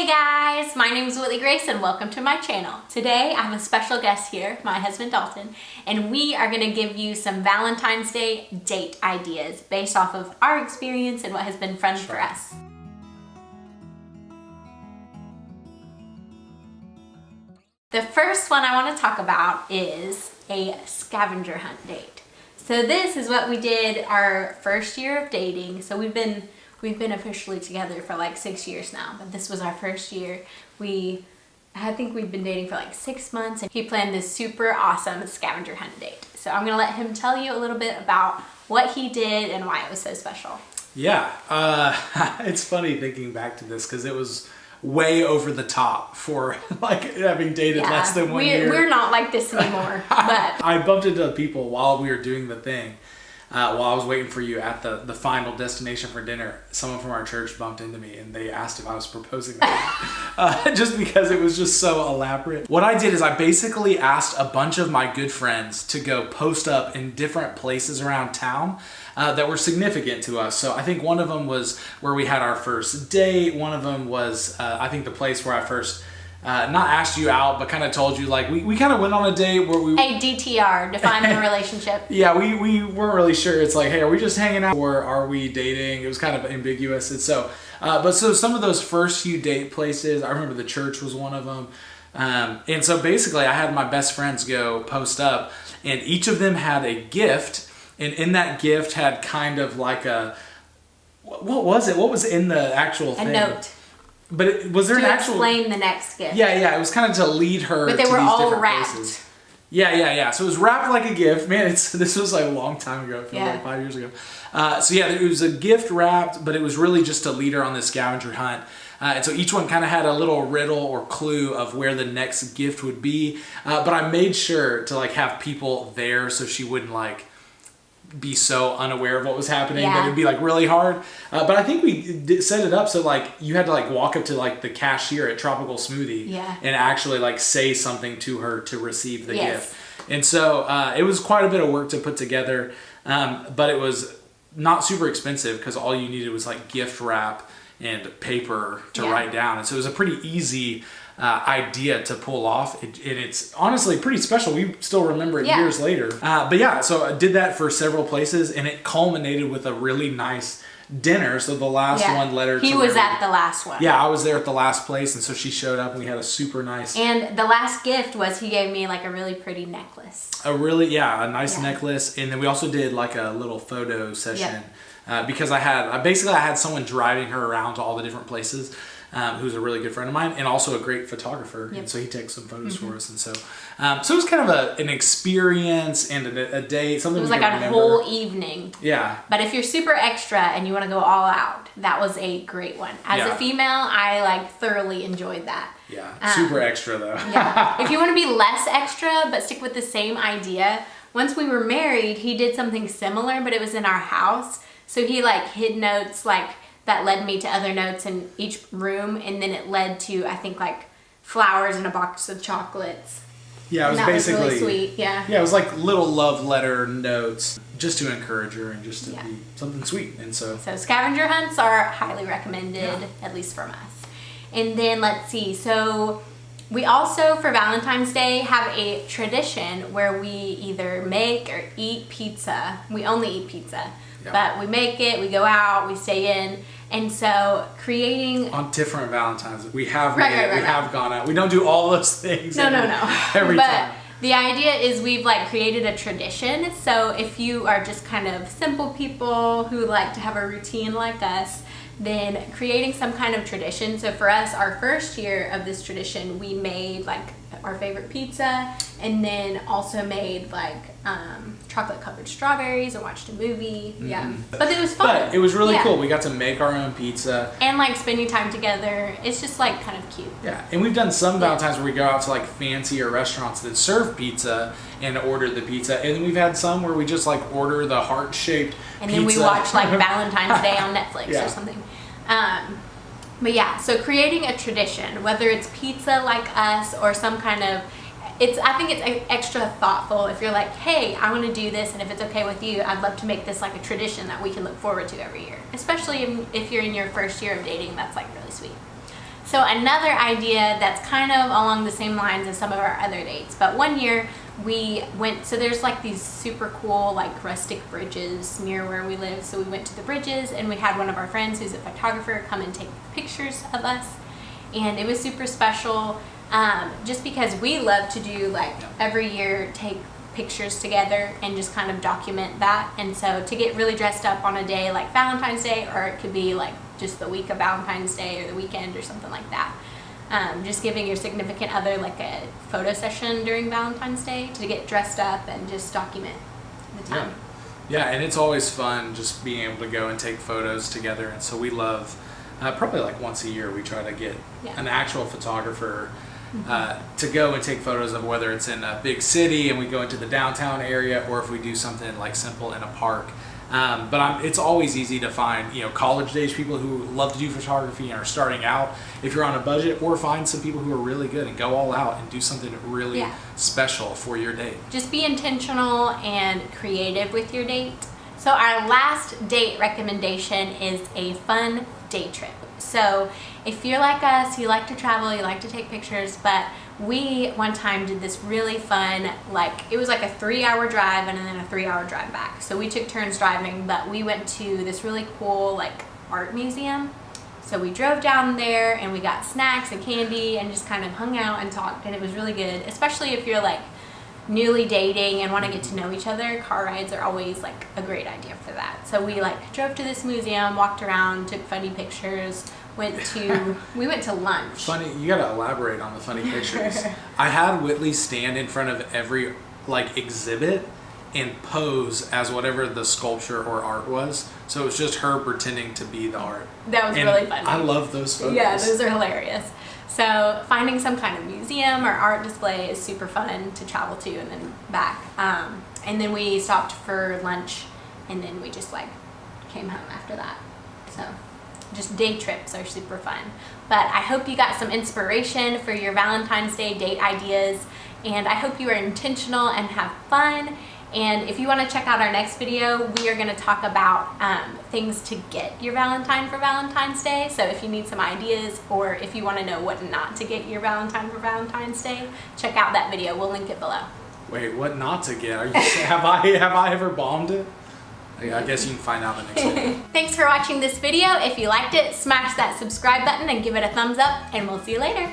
Hey guys, my name is Whitley Grace and welcome to my channel. Today I have a special guest here, my husband Dalton, and we are going to give you some Valentine's Day date ideas based off of our experience and what has been fun for us. The first one I want to talk about is a scavenger hunt date. So this is what we did our first year of dating. So we've been officially together for like 6 years now, but this was our first year. I think we've been dating for like 6 months, and he planned this super awesome scavenger hunt date. So I'm gonna let him tell you a little bit about what he did and why it was so special. Yeah, it's funny thinking back to this because it was way over the top for like having dated less than 1 year. We're not like this anymore. But I bumped into people while we were doing the thing. While I was waiting for you at the final destination for dinner, someone from our church bumped into me and they asked if I was proposing that. Just because it was just so elaborate. What I did is I basically asked a bunch of my good friends to go post up in different places around town that were significant to us. So I think one of them was where we had our first date. One of them was, I think, the place where I first not asked you out, but kind of told you, like, we kind of went on a date where we... A DTR, define the relationship. Yeah, we weren't really sure. It's like, hey, are we just hanging out or are we dating? It was kind of ambiguous. And so, so some of those first few date places, I remember the church was one of them. And so basically I had my best friends go post up, and each of them had a gift. And in that gift had kind of like a... What was it? What was in the actual thing? A note. But was there an actual... To explain the next gift. Yeah. It was kind of to lead her to these different places. But they were all wrapped. Yeah. So it was wrapped like a gift. Man, this was like a long time ago. It feels like 5 years ago. So yeah, it was a gift wrapped, but it was really just to lead her on this scavenger hunt. And so each one kind of had a little riddle or clue of where the next gift would be. But I made sure to like have people there so she wouldn't like be so unaware of what was happening that it'd be like really hard. But I think we set it up so like you had to like walk up to like the cashier at Tropical Smoothie and actually like say something to her to receive the gift. And so it was quite a bit of work to put together, but it was not super expensive because all you needed was like gift wrap and paper to write down. And so it was a pretty easy idea to pull off, and it's honestly pretty special. We still remember it years later. But yeah, so I did that for several places, and it culminated with a really nice dinner. So the last one led her to... He was at the last one. Yeah, I was there at the last place, and so she showed up, and we had a super nice... And the last gift was he gave me like a really pretty necklace. A nice necklace, and then we also did like a little photo session because I had someone driving her around to all the different places. Who's a really good friend of mine and also a great photographer. And so he takes some photos for us. And so it was kind of an experience and a day, something it was like a whole evening. Yeah. But if you're super extra and you want to go all out, that was a great one. As a female, I like thoroughly enjoyed that. Yeah. Super extra though. If you want to be less extra, but stick with the same idea, once we were married, he did something similar, but it was in our house. So he like hid notes that led me to other notes in each room, and then it led to, I think, like flowers and a box of chocolates. Yeah, it was basically really sweet. Yeah, it was like little love letter notes just to encourage her and just to be something sweet. And so scavenger hunts are highly recommended, at least from us. And then let's see. So we also, for Valentine's Day, have a tradition where we either make or eat pizza. We only eat pizza. But we make it, we go out, we stay in, and so creating... On different Valentines. We have made it, we have gone out. We don't do all those things every time. The idea is we've like created a tradition, so if you are just kind of simple people who like to have a routine like us, then creating some kind of tradition. So for us, our first year of this tradition, we made like our favorite pizza, and then also made like chocolate covered strawberries and watched a movie. But it was fun. But it was really cool. We got to make our own pizza and like spending time together. It's just like kind of cute. And we've done some Valentine's where we go out to like fancier restaurants that serve pizza and order the pizza, and then we've had some where we just like order the heart-shaped and then we watch like Valentine's Day on Netflix or something. But yeah, so creating a tradition, whether it's pizza like us or some kind of, I think it's extra thoughtful if you're like, hey, I want to do this, and if it's okay with you, I'd love to make this like a tradition that we can look forward to every year. Especially if you're in your first year of dating, that's like really sweet. So another idea that's kind of along the same lines as some of our other dates, but one year we went, so there's like these super cool like rustic bridges near where we live. So we went to the bridges and we had one of our friends who's a photographer come and take pictures of us. And it was super special just because we love to do like every year take pictures together and just kind of document that. And so to get really dressed up on a day like Valentine's Day, or it could be like just the week of Valentine's Day or the weekend or something like that. Just giving your significant other like a photo session during Valentine's Day to get dressed up and just document the time. Yeah, and it's always fun just being able to go and take photos together. And so we love, probably like once a year, we try to get an actual photographer to go and take photos of, whether it's in a big city and we go into the downtown area, or if we do something like simple in a park. But it's always easy to find, college age people who love to do photography and are starting out if you're on a budget, or find some people who are really good and go all out and do something really special for your date. Just be intentional and creative with your date. So our last date recommendation is a fun day trip. So if you're like us, you like to travel, you like to take pictures, but we one time did this really fun, it was like a 3-hour drive and then a 3-hour drive back. So we took turns driving, but we went to this really cool art museum. So we drove down there and we got snacks and candy and just kind of hung out and talked, and it was really good, especially if you're newly dating and want to get to know each other. Car rides are always a great idea for that. So we drove to this museum, walked around, took funny pictures, we went to lunch. Funny, you gotta elaborate on the funny pictures. I had Whitley stand in front of every exhibit and pose as whatever the sculpture or art was. So it was just her pretending to be the art. That was really funny. I love those photos. Yeah, those are hilarious. So finding some kind of museum or art display is super fun to travel to and then back. And then we stopped for lunch and then we just came home after that. So just day trips are super fun. But I hope you got some inspiration for your Valentine's Day date ideas, and I hope you are intentional and have fun. And if you want to check out our next video, we are going to talk about things to get your Valentine for Valentine's Day. So if you need some ideas, or if you want to know what not to get your Valentine for Valentine's Day, check out that video. We'll link it below. Wait, what not to get? Are you have I ever bombed it? I guess you can find out in the next video. Thanks for watching this video. If you liked it, smash that subscribe button and give it a thumbs up, and we'll see you later.